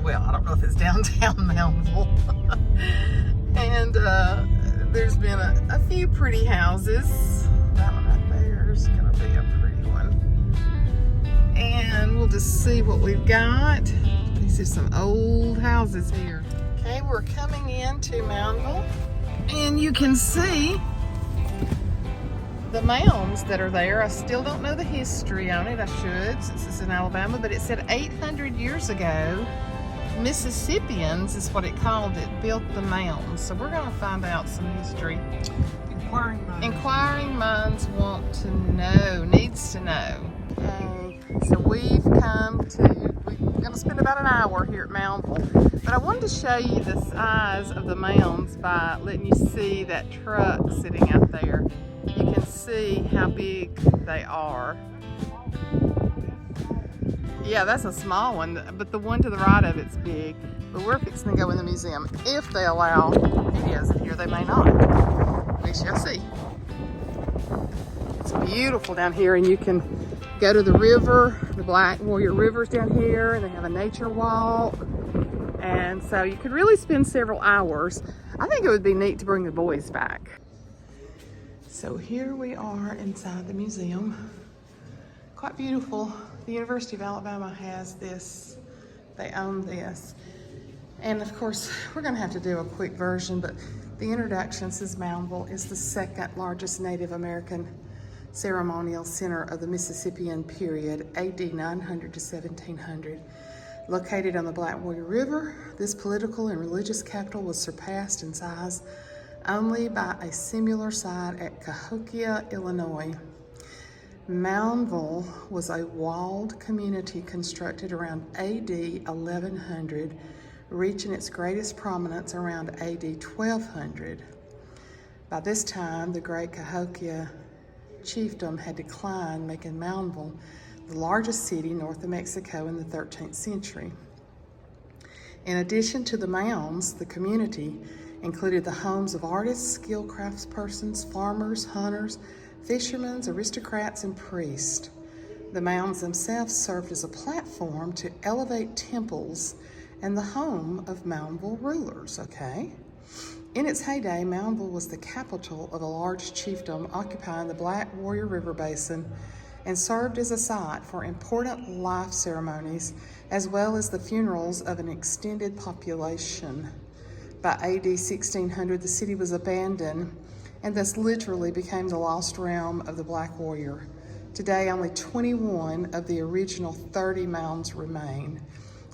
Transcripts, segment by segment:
well, I don't know if it's downtown Moundville. And there's been a few pretty houses. That one right there is gonna be a pretty one. And we'll just see what we've got. These are some old houses here. Okay, we're coming into Moundville, and you can see the mounds that are there. I still don't know the history on it. I should, since it's in Alabama, but it said 800 years ago, Mississippians is what it called it, built the mounds. So we're gonna find out some history. Inquiring minds want to know, needs to know. Okay, so we're gonna spend about an hour here at Moundville. But I wanted to show you the size of the mounds by letting you see that truck sitting out there. You can see how big they are. Yeah, that's a small one, but the one to the right of it's big. But we're fixing to go in the museum. If they allow videos in here, they may not. We shall see. It's beautiful down here, and you can go to the river. The Black Warrior River's down here, and they have a nature walk. And so you could really spend several hours. I think it would be neat to bring the boys back. So here we are inside the museum. Quite beautiful. The University of Alabama has this. They own this. And of course, we're gonna have to do a quick version, but the introduction says Moundville is the second largest Native American ceremonial center of the Mississippian period, AD 900 to 1700. Located on the Black Warrior River, this political and religious capital was surpassed in size only by a similar site at Cahokia, Illinois. Moundville was a walled community constructed around AD 1100, reaching its greatest prominence around AD 1200. By this time, the great Cahokia chiefdom had declined, making Moundville the largest city north of Mexico in the 13th century. In addition to the mounds, the community included the homes of artists, skilled craftspersons, farmers, hunters, fishermen, aristocrats, and priests. The mounds themselves served as a platform to elevate temples and the home of Moundville rulers, okay? In its heyday, Moundville was the capital of a large chiefdom occupying the Black Warrior River Basin and served as a site for important life ceremonies as well as the funerals of an extended population. By AD 1600, the city was abandoned and thus literally became the lost realm of the Black Warrior. Today, only 21 of the original 30 mounds remain.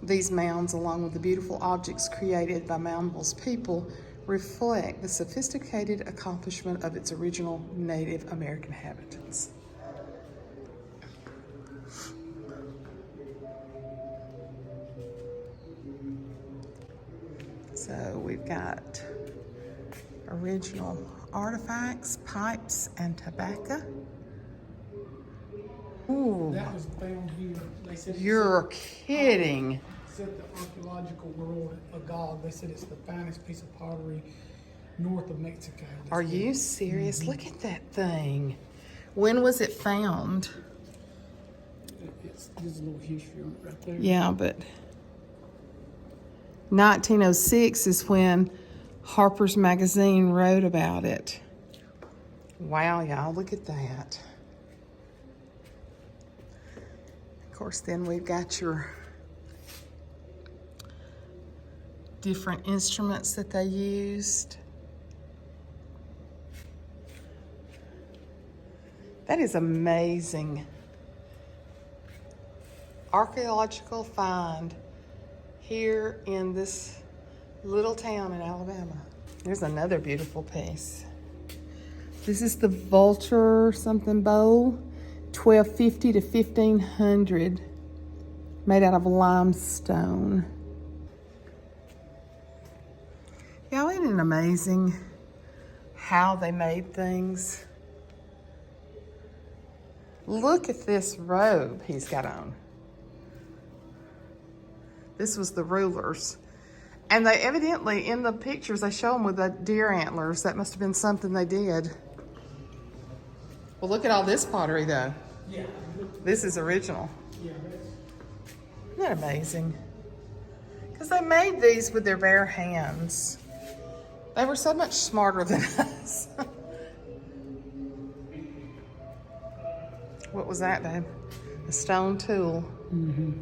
These mounds, along with the beautiful objects created by Moundville's people, reflect the sophisticated accomplishment of its original Native American inhabitants. So we've got original artifacts, pipes, and tobacco. Ooh. That was found here. They said You're kidding. Said the archaeological world agog. They said it's the finest piece of pottery north of Mexico. Are you serious? Look at that thing. When was it found? There's a little history on it right there. Yeah, but 1906 is when Harper's Magazine wrote about it. Wow, y'all, look at that. Of course, then we've got your different instruments that they used. That is amazing. Archaeological find here in this little town in Alabama. There's another beautiful piece. This is the Vulture something bowl, 1250 to 1500, made out of limestone. Y'all, isn't it amazing how they made things? Look at this robe he's got on. This was the rulers. And they evidently, in the pictures, they show them with the deer antlers. That must have been something they did. Well, look at all this pottery, though. Yeah. This is original. Yeah. Isn't that amazing? Because they made these with their bare hands. They were so much smarter than us. What was that, babe? A stone tool. Mm-hmm.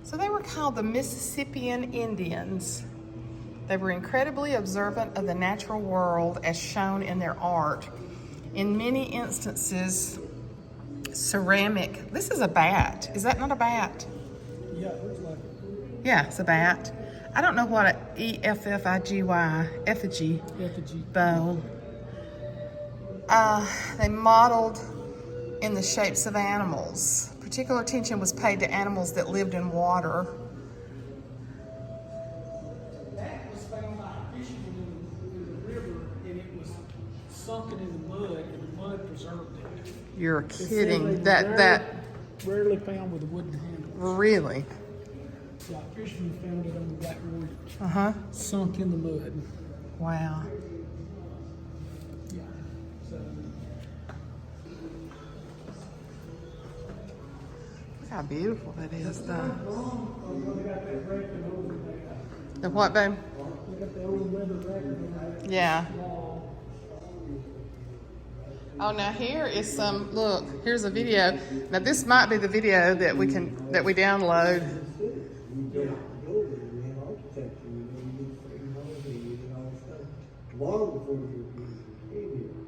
So they were called the Mississippian Indians. They were incredibly observant of the natural world as shown in their art. In many instances, ceramic. This is a bat. Is that not a bat? Yeah, it looks like it. Yeah, it's a bat. I don't know what a E-F-F-I-G-Y, effigy bow. They modeled in the shapes of animals. Particular attention was paid to animals that lived in water. That was found by fishing in the river, and it was sunken in the mud, and the mud preserved it. You're It said kidding. they That rarely found with a wooden handle. really. Yeah, fishermen found it on the Black River, Uh-huh. sunk in the mud. Wow. Yeah. So Look how beautiful that is, though. they got that record over there. The what, babe? They got the old leather record over there. Yeah. Wall. Oh, now here is some, look, here's a video. Now this might be the video that we download.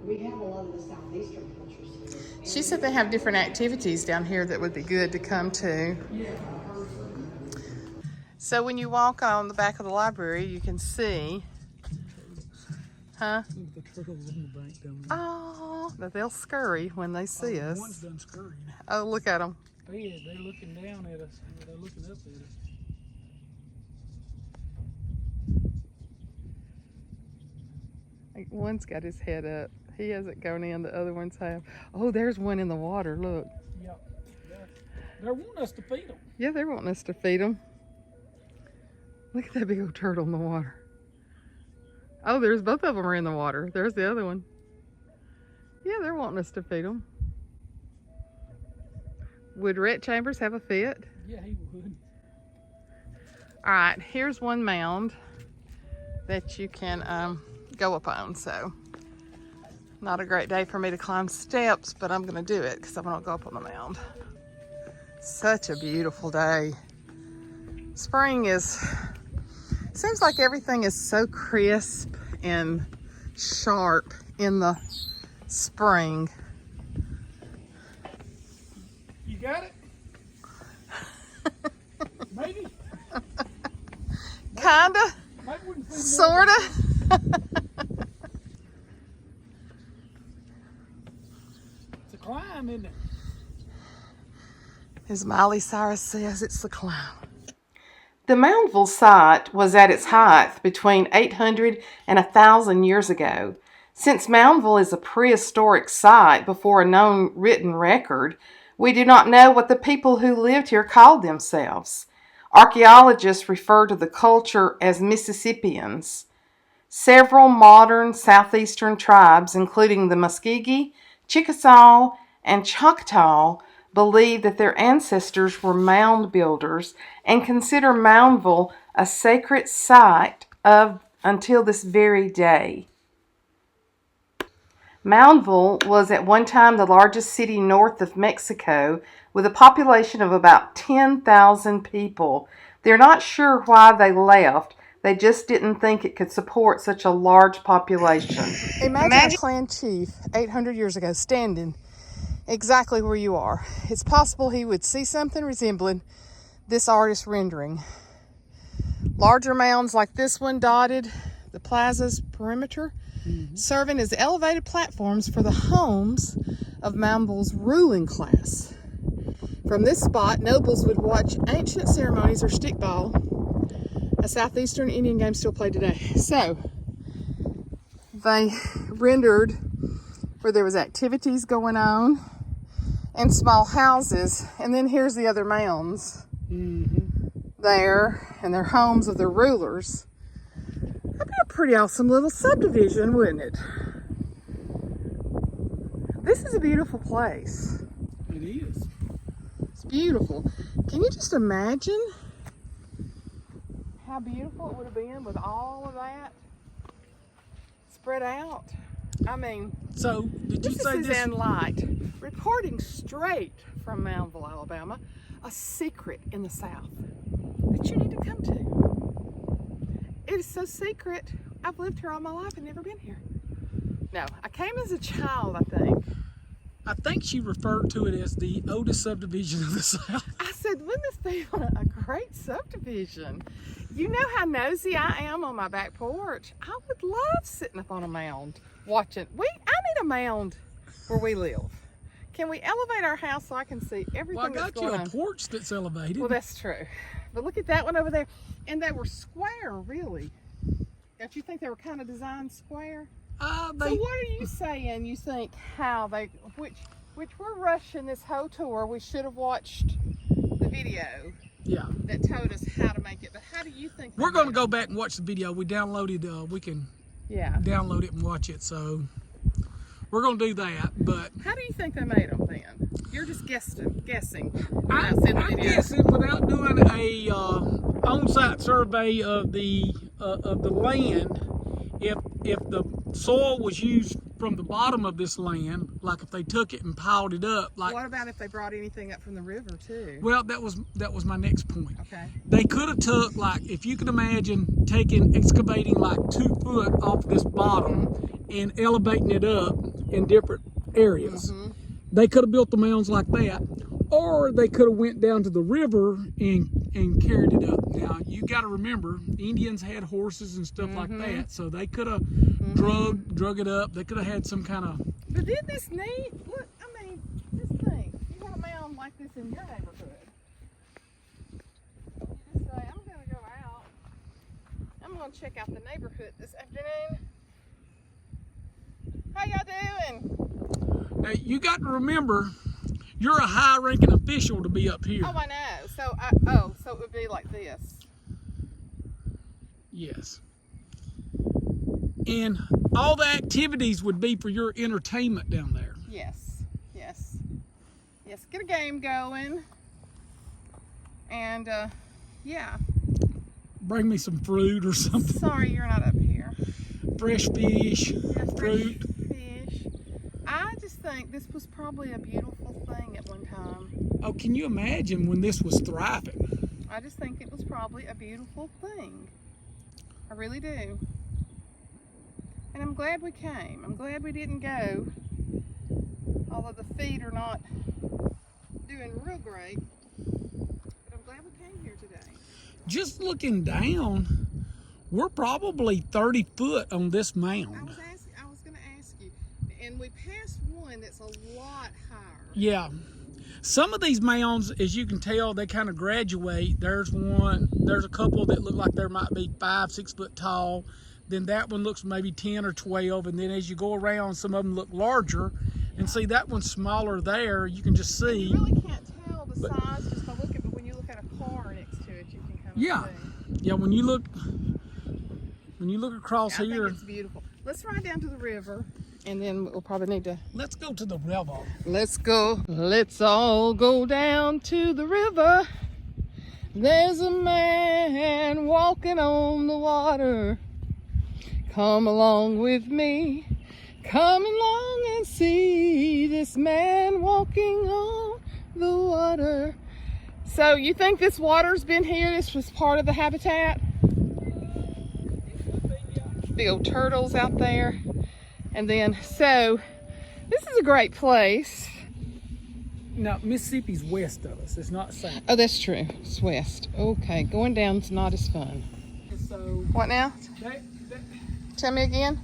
We have a lot of the southeastern cultures here. She said they have different activities down here that would be good to come to. So when you walk on the back of the library, you can see, huh? Look at the turtles on the bank down there. Oh, that they'll scurry when they see us. One's done scurrying. Oh, look at them. They're looking down at us. They're looking up at us. One's got his head up. He hasn't gone in. The other ones have. Oh, there's one in the water. Look. Yeah. They're wanting us to feed them. Yeah, they're wanting us to feed them. Look at that big old turtle in the water. Oh, there's both of them are in the water. There's the other one. Yeah, they're wanting us to feed them. Would Rhett Chambers have a fit? Yeah, he would. All right, here's one mound that you can go up on. So, not a great day for me to climb steps, but I'm gonna do it because I want to go up on the mound. Such a beautiful day. Spring seems like everything is so crisp and sharp in the spring. You got it? Maybe. Kinda, Maybe we can feed more. sorta. It's a climb, isn't it? As Miley Cyrus says, it's the climb. The Moundville site was at its height between 800 and 1,000 years ago. Since Moundville is a prehistoric site before a known written record, we do not know what the people who lived here called themselves. Archaeologists refer to the culture as Mississippians. Several modern southeastern tribes, including the Muskogee, Chickasaw, and Choctaw, believe that their ancestors were mound builders and consider Moundville a sacred site until this very day. Moundville was at one time the largest city north of Mexico with a population of about 10,000 people. They're not sure why they left. They just didn't think it could support such a large population. Imagine a clan chief 800 years ago standing exactly where you are. It's possible he would see something resembling this artist's rendering. Larger mounds like this one dotted the plaza's perimeter, serving as elevated platforms for the homes of Moundville's ruling class. From this spot, nobles would watch ancient ceremonies or stickball, a southeastern Indian game still played today. So, they rendered where there was activities going on and small houses, and then here's the other mounds there, and their homes of their rulers. That'd be a pretty awesome little subdivision, wouldn't it? This is a beautiful place. It is. It's beautiful. Can you just imagine how beautiful it would have been with all of that spread out? I mean, So, did you this is say this? Suzanne Light, reporting straight from Moundville, Alabama, a secret in the South that you need to come to. It is so secret, I've lived here all my life and never been here. No, I came as a child, I think. I think she referred to it as the oldest subdivision of the South. I said, wouldn't this be a great subdivision? You know how nosy I am on my back porch. I would love sitting up on a mound watching. I need a mound where we live. Can we elevate our house so I can see everything Well, I that's got going you on? a porch that's elevated. Well, that's true. But look at that one over there. And they were square, really. Don't you think they were kind of designed square? So what are you saying? You think which we're rushing this whole tour. We should have watched the video that told us how to make it. But how do you think? We're going to go back and watch the video. We downloaded, we can download it and watch it. So we're going to do that. But how do you think they made them then? You're just guessing. I'm guessing without doing a on-site survey of the land, if the soil was used from the bottom of this land, like if they took it and piled it up, like what about if they brought anything up from the river too? well, that was my next point. Okay. They could have took, like, if you could imagine excavating like 2 foot off this bottom and elevating it up in different areas. They could have built the mounds like that, or they could have went down to the river and carried it up. Now, you got to remember, Indians had horses and stuff like that, so they could have drug it up. They could have had some kind of... But isn't this neat? Look, I mean, just think. You got a mound like this in your neighborhood. You just say, I'm going to go out. I'm going to check out the neighborhood this afternoon. How y'all doing? Now, you got to remember, you're a high-ranking official to be up here. Oh, I know. So it would be like this. Yes. And all the activities would be for your entertainment down there. Yes. Get a game going. And, yeah. Bring me some fruit or something. Sorry you're not up here. Fresh fish, Yeah, fruit. Fish. I just think this was probably a beautiful thing at one time. Oh, can you imagine when this was thriving? I just think it was probably a beautiful thing. I really do. And I'm glad we came. I'm glad we didn't go. Although the feet are not doing real great. But I'm glad we came here today. Just looking down, we're probably 30 foot on this mound. I was going to ask you. And we passed one that's a lot higher. Yeah. Some of these mounds, as you can tell, they kind of graduate. There's a couple that look like they might be 5-6 foot tall. Then that one looks maybe 10 or 12. And then as you go around, some of them look larger. And see, that one's smaller there. You can just see. You really can't tell the size just by looking, but when you look at a car next to it, you can kind of see. Yeah, when you look across I here. think it's beautiful. Let's ride down to the river, and then we'll probably need to. Let's go to the river. Let's go. Let's all go down to the river. There's a man walking on the water. Come along with me. Come along and see this man walking on the water. So you think this water's been here? This was part of the habitat? Big old turtles out there. And then, so this is a great place. Now, Mississippi's west of us. It's not south. Oh, that's true. It's west. Okay, going down's not as fun. So What now? Tell me again.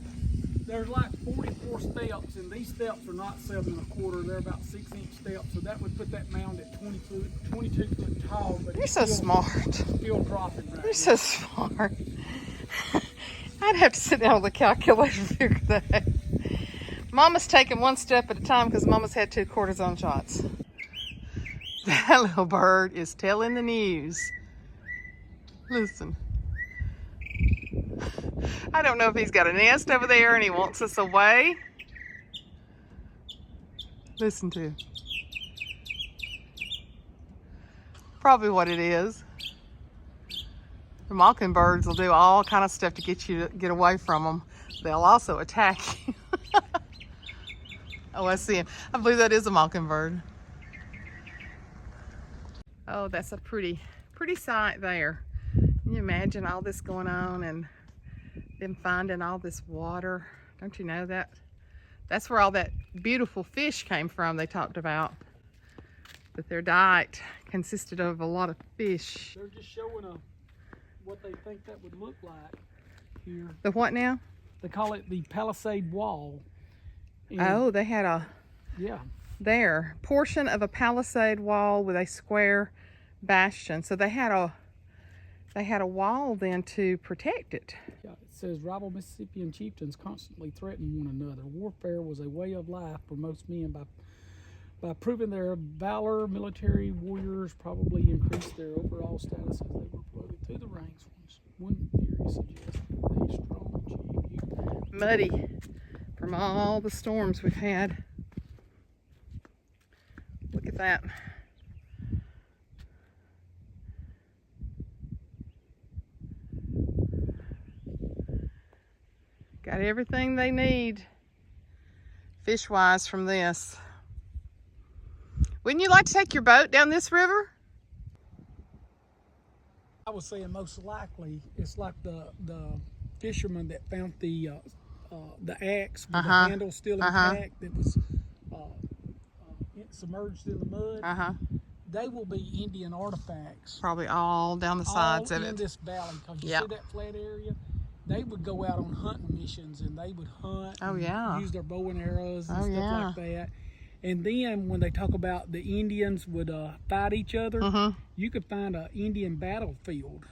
There's like 44 steps, and these steps are not 7 1/4. They're about 6-inch steps. So that would put that mound at 22 foot tall. But You're so smart. Still dropping right You're so smart. I'd have to sit down with a calculator to figure that out. Mama's taking one step at a time because Mama's had 2 cortisone shots. That little bird is telling the news. Listen. I don't know if he's got a nest over there and he wants us away. Listen to him. probably what it is. The mockingbirds will do all kind of stuff to get you to get away from them. They'll also attack you. Oh, I see him. I believe that is a mockingbird. Oh, that's a pretty sight there. Can you imagine all this going on and them finding all this water? Don't you know that? That's where all that beautiful fish came from they talked about. That their diet consisted of a lot of fish. They're just showing what they think that would look like here. The what now? They call it the Palisade Wall. And Oh, they had a yeah. there portion of a palisade wall with a square bastion. So they had a wall then to protect it. Yeah, it says rival Mississippian chieftains constantly threatened one another. Warfare was a way of life for most men. By proving their valor, military warriors probably increased their overall status as they were promoted through the ranks. One theory suggests that they strong achieved Muddy from all the storms we've had. Look at that. Got everything they need fish-wise from this. Wouldn't you like to take your boat down this river? I was saying most likely it's like the fisherman that found the axe with the handle still intact that was submerged in the mud. They will be Indian artifacts. Probably all down the sides of in it. this valley, because you see that flat area? They would go out on hunting missions and they would hunt. Oh, yeah. Use their bow and arrows and stuff like that. And then when they talk about the Indians would fight each other, you could find an Indian battlefield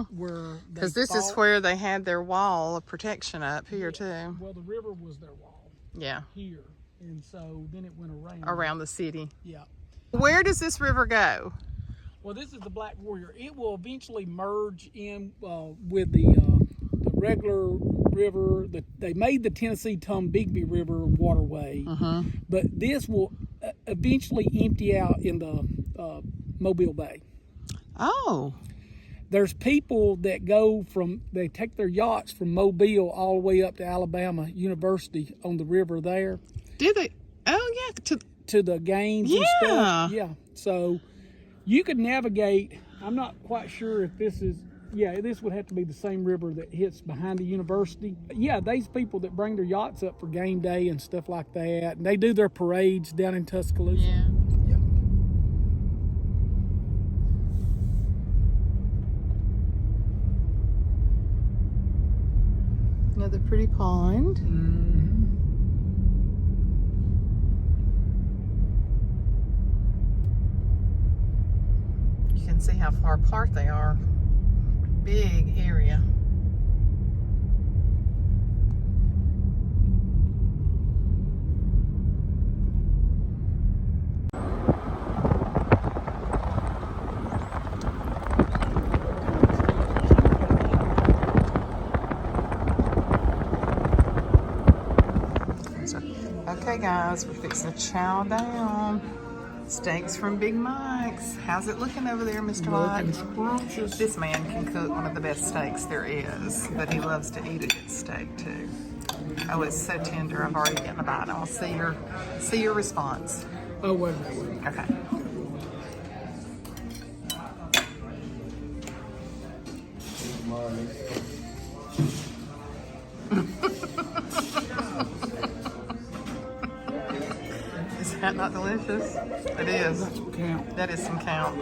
where they Because this is where they had their wall of protection up here too. Well, the river was their wall. Yeah. Here. And so then it went Around the city. Yeah. Where does this river go? Well, this is the Black Warrior. It will eventually merge in with the regular river. They made the Tennessee-Tombigbee River waterway, but this will eventually empty out in the Mobile Bay. Oh. There's people that they take their yachts from Mobile all the way up to Alabama University on the river there. Do they? Oh, yeah. To the games and stuff. Yeah. So you could navigate. I'm not quite sure if this is, this would have to be the same river that hits behind the university. Yeah, these people that bring their yachts up for game day and stuff like that, and they do their parades down in Tuscaloosa. Yeah. Another pretty pond. You can see how far apart they are. Big area. Okay guys, we're fixing to chow down. Steaks from Big Mike's. How's it looking over there, Mr. Light? Scrumptious. This man can cook one of the best steaks there is, but he loves to eat a good steak too. Oh, it's so tender. I've already gotten a bite. I'll see your response. Oh, wait. Okay. Is that not delicious? It is. That is some count.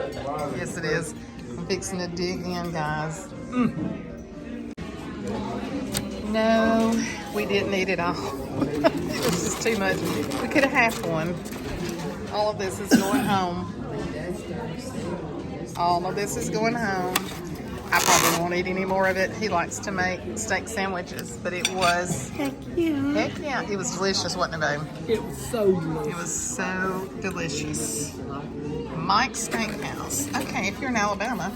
Yes, it is. I'm fixing to dig in, guys. No, we didn't eat it all. It was just too much. We could have half one. All of this is going home. All of this is going home. I probably won't eat any more of it. He likes to make steak sandwiches, but it was... Heck yeah. It was delicious, wasn't it, babe? It was so delicious. It was so delicious. Mike's Steakhouse. Okay, if you're in Alabama,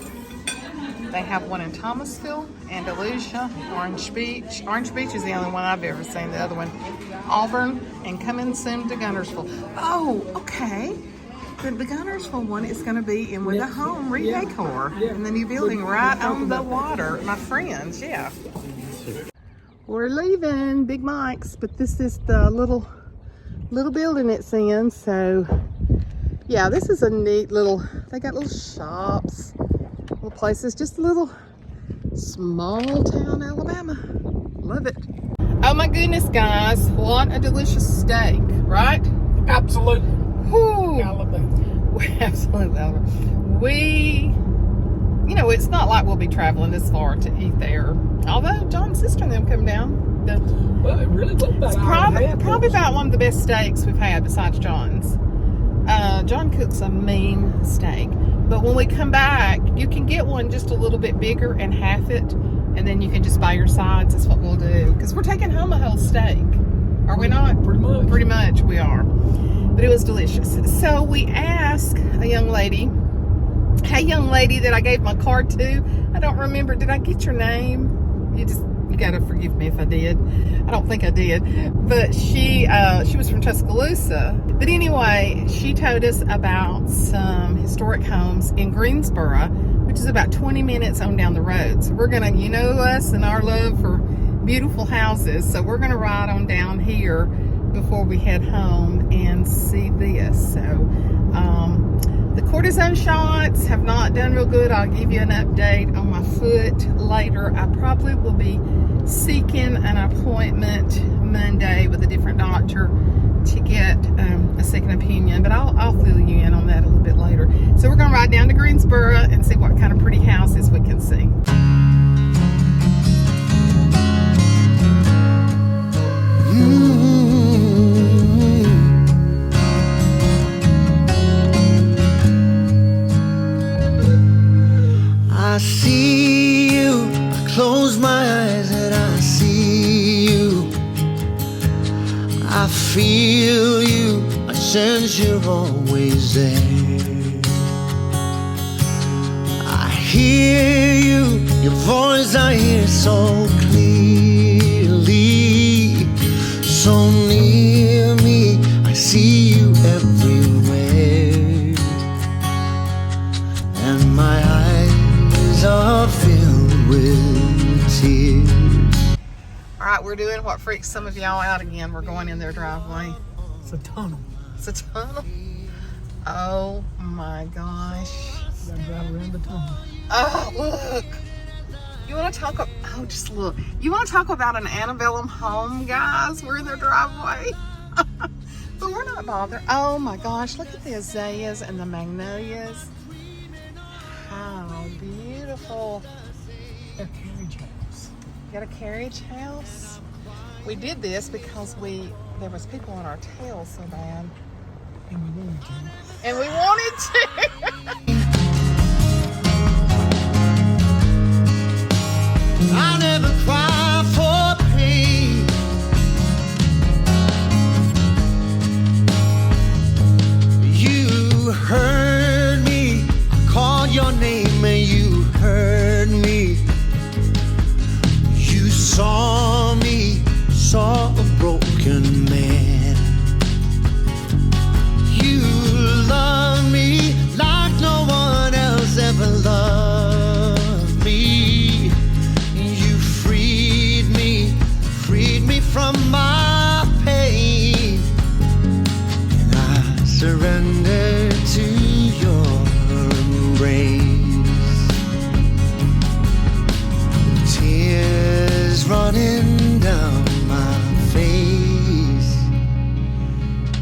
they have one in Thomasville, Andalusia, Orange Beach. Orange Beach is the only one I've ever seen. The other one, Auburn, and coming soon to Guntersville. Oh, okay. The Gunnersville one is going to be in with a home re-decor Yeah. in the new building right on the water. My friends, yeah. We're leaving Big Mike's, but this is the little building it's in. So, yeah, this is a neat little, they got little shops, little places, just a little small town Alabama. Love it. Oh my goodness, guys, what a delicious steak, right? Absolutely. Whew. Alabama. Absolutely. We, you know, it's not like we'll be traveling this far to eat there. Although John's sister and them come down. Well, it really was about It's probably about one of the best steaks we've had besides John's. John cooks a mean steak. But when we come back, you can get one just a little bit bigger and half it. And then you can just buy your sides. That's what we'll do. Because we're taking home a whole steak. Are we not? Pretty much. Pretty much we are. But it was delicious. So we asked a young lady, hey, young lady that I gave my card to. I don't remember. Did I get your name? You gotta forgive me if I did. I don't think I did. But she was from Tuscaloosa. But anyway, she told us about some historic homes in Greensboro, which is about 20 minutes on down the road. So we're gonna, you know us and our love for beautiful houses. So we're gonna ride on down here before we head home and see this. So the cortisone shots have not done real good. I'll give you an update on my foot later. I probably will be seeking an appointment Monday with a different doctor to get a second opinion, but I'll fill you in on that a little bit later. So we're gonna ride down to Greensboro and see what kind of pretty houses we can see. I see you, I close my eyes and I see you. I feel you, I sense you're always there. I hear you, your voice I hear so clearly. So near me, I see you everywhere. And my eyes are filled with tears. All right, we're doing what freaks some of y'all out again. We're going in their driveway. It's a tunnel. It's a tunnel. Oh my gosh. You gotta drive around the tunnel. Oh, look. You want to talk about, oh, just look. You want to talk about an antebellum home, guys? We're in their driveway. But we're not bothered. Oh my gosh, look at the azaleas and the magnolias. How beautiful. A carriage house. Got a carriage house. We did this because there was people on our tail so bad. And we wanted to. And we wanted to. I never cry for pain. You heard me, I called your name and you heard me. You saw me, saw a broken man. You love me like no one else ever loved me. You freed me from my pain. And I surrender to your embrace. Tears running down my face.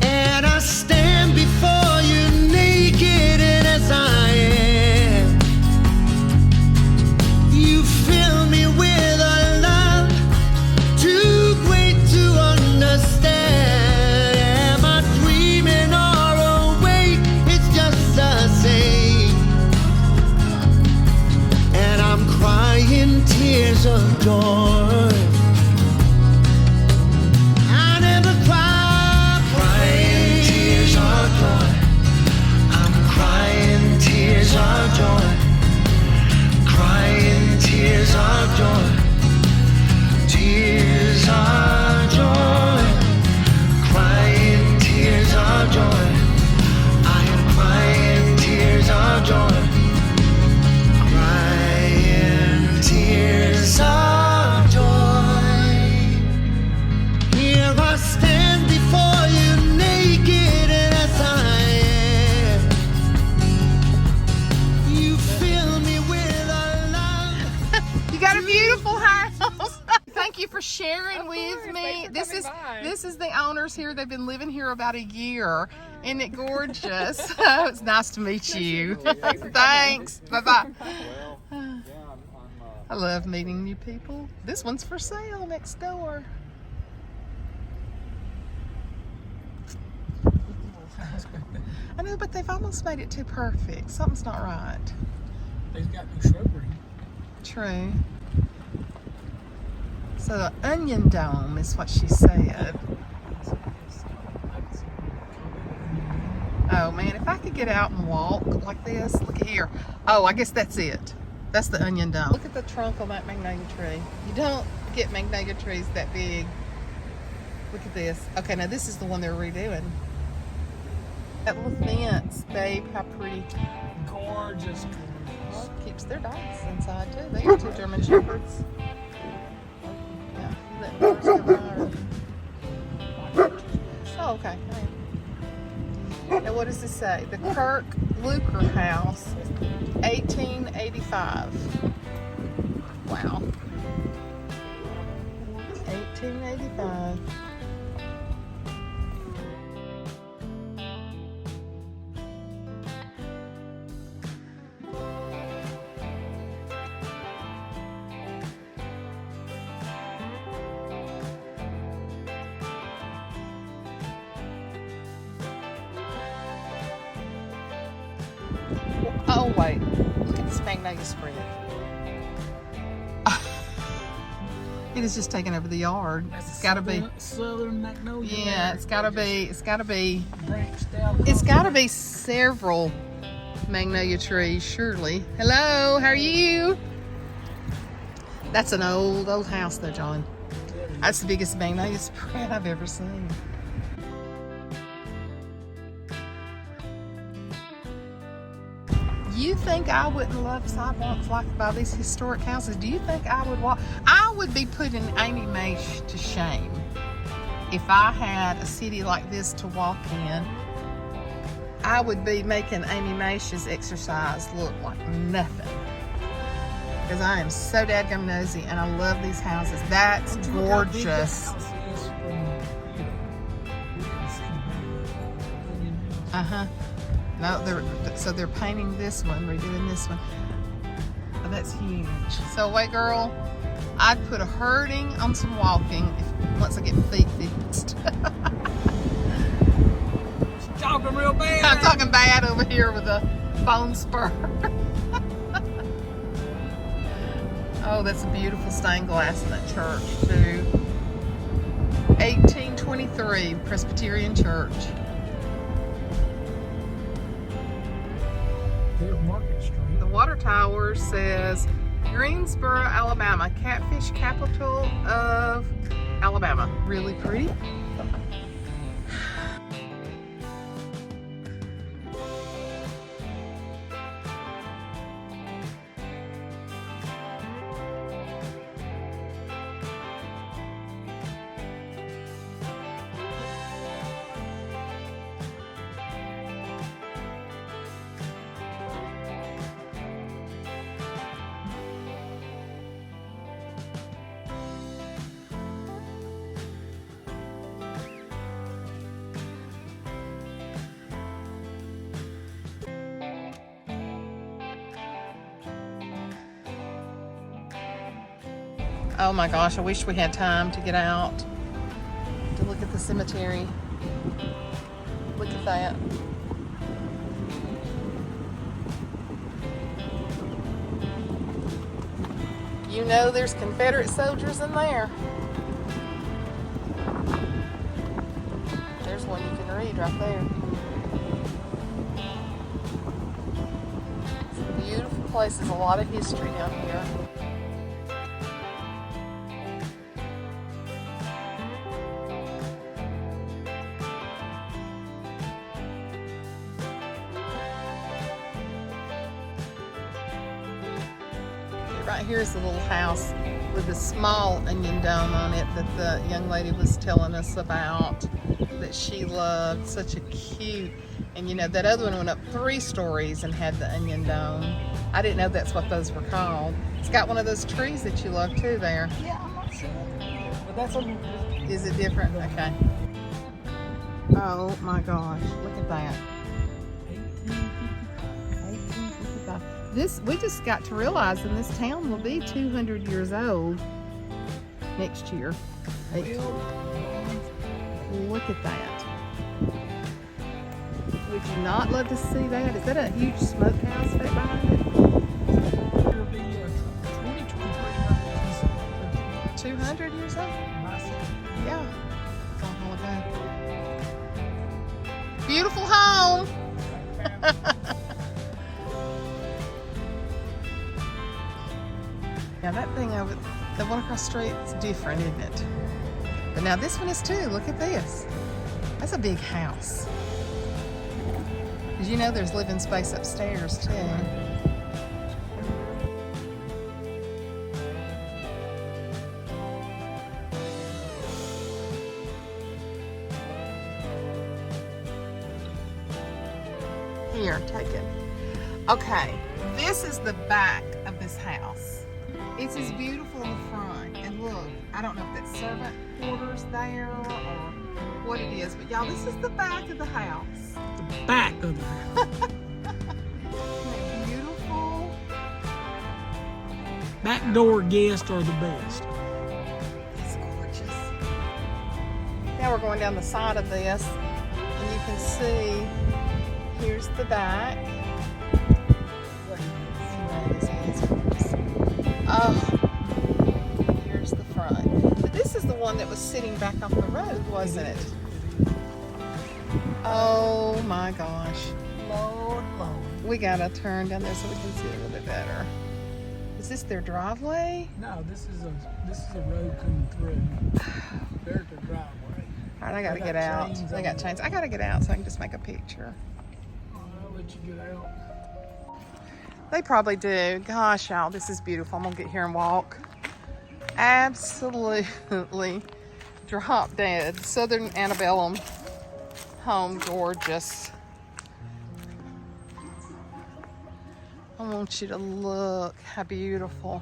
And I stand before you naked and as I am. You fill me with a love too great to understand. Am I dreaming or awake? It's just the same. And I'm crying tears of joy. I never cry, crying tears of joy. I'm crying tears of joy. Crying tears of joy. Tears of joy. Crying tears of joy. I am crying beautiful house. Thank you for sharing with me. This is the owners here. They've been living here about a year. Isn't it gorgeous? It's nice to meet you. Thanks. Bye-bye. I love meeting new people. This one's for sale next door. I know, but they've almost made it too perfect. Something's not right. They've got no shrubbery. True. So the onion dome is what she said. Oh man, if I could get out and walk like this, look at here. Oh, I guess that's it. That's the onion dome. Look at the trunk on that magnolia tree. You don't get magnolia trees that big. Look at this. Okay, now this is the one they're redoing. That little fence, babe, how pretty. Gorgeous. Well, it keeps their dogs inside too. They have 2 German Shepherds. Yeah, you let dogs come by. Oh, okay. Now what does this say? The Kirk Luker House, 1885. Wow. 1885. Oh wait, look at this magnolia spread. It has just taken over the yard. It's gotta be Southern magnolia. Yeah, it's gotta be Branched out. it's gotta be several magnolia trees, surely. Hello, how are you? That's an old house though, John. That's the biggest magnolia spread I've ever seen. You think I wouldn't love sidewalks like by these historic houses? Do you think I would walk? I would be putting Amy Maish to shame if I had a city like this to walk in. I would be making Amy Maish's exercise look like nothing. Because I am so dadgum nosy and I love these houses. That's gorgeous. Uh-huh. No, they're painting this one, redoing this one. Oh, that's huge. So wait, girl, I'd put a herding on some walking once I get feet fixed. She's talking real bad. I'm talking bad over here with a bone spur. Oh, that's a beautiful stained glass in that church too. 1823 Presbyterian Church. Market Street. The water tower says Greensboro, Alabama, catfish capital of Alabama. Really pretty. Oh my gosh, I wish we had time to get out to look at the cemetery. Look at that. You know there's Confederate soldiers in there. There's one you can read right there. It's a beautiful place. There's a lot of history down here. Right here's the little house with a small onion dome on it that the young lady was telling us about that she loved. Such a cute, and you know that other one went up 3 stories and had the onion dome. I didn't know that's what those were called. It's got one of those trees that you love too there. Yeah, I'm not sure. But that's a Is it different? Okay. Oh my gosh, look at that. 1855. This, we just got to realizing this town will be 200 years old next year. Look at that. Would you not love to see that? Is that a huge smokehouse right behind it? It'll be 200 years old? Yeah. Long haul ago. Beautiful home. Now that thing over, the one across the street is different, isn't it? But now this one is too. Look at this. That's a big house. Did you know there's living space upstairs too? Here, take it. Okay, this is the back of this house. It's as beautiful in the front. And look, I don't know if that's servant quarters there or what it is, but y'all, this is the back of the house. The back of the house. Isn't it beautiful? Back door guests are the best. It's gorgeous. Now we're going down the side of this, and you can see here's the back. Oh, here's the front. But this is the one that was sitting back off the road, wasn't it? Oh my gosh. Lord, Lord. We gotta turn down there so we can see it a little bit better. Is this their driveway? No, this is a road coming through. There's the driveway. All right, I gotta They get got out. chains They on got it. chains. I gotta get out so I can just make a picture. I'll let you get out. They probably do. Gosh, y'all, this is beautiful. I'm gonna get here and walk. Absolutely drop dead. Southern antebellum home, gorgeous. I want you to look how beautiful.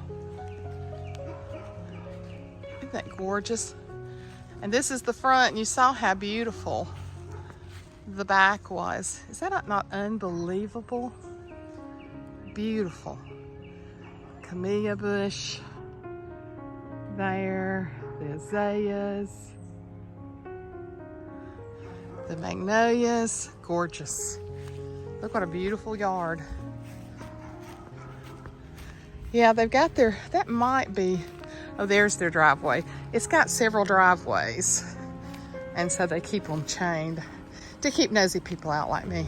Isn't that gorgeous? And this is the front, and you saw how beautiful the back was. Is that not unbelievable? Beautiful. Camellia bush there, the azaleas, the magnolias, gorgeous. Look what a beautiful yard. Yeah, they've got their, that might be, oh, there's their driveway. It's got several driveways, and so they keep them chained to keep nosy people out like me.